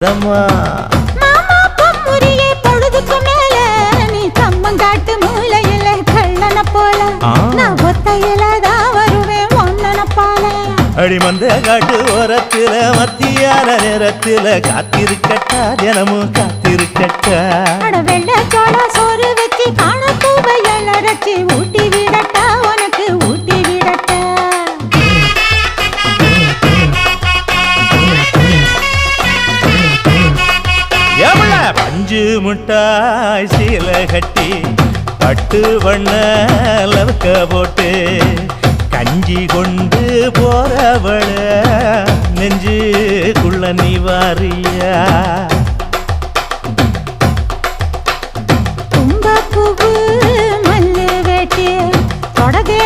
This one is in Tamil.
மாமா பொம்முரியே பொழுதுக்கு மேல நீ கம்மங்காட்டு மூலையில கள்ளன போல நான் ஒத்தையிலதான் வருவேன் ஒன்னன போல அடிமந்த காட்டு ஓரத்துல மத்தியான நேரத்துல காத்திருக்கட்டா தினமும் காத்திருக்கட்டா வெள்ள சோள சோறு வச்சு காண பூவையல் அரைச்சி ஊட்டி விடட்டா உனக்கு ஊட்டி விடட்டா பஞ்சு முட்டாய் சீல கட்டி பட்டு வண்ண லவக்க போட்டு கஞ்சி கொண்டு போறவள நெஞ்சுக்குள்ள நீ வாரியா தும்பப்பூவு மல்லு வேட்டி தொடதே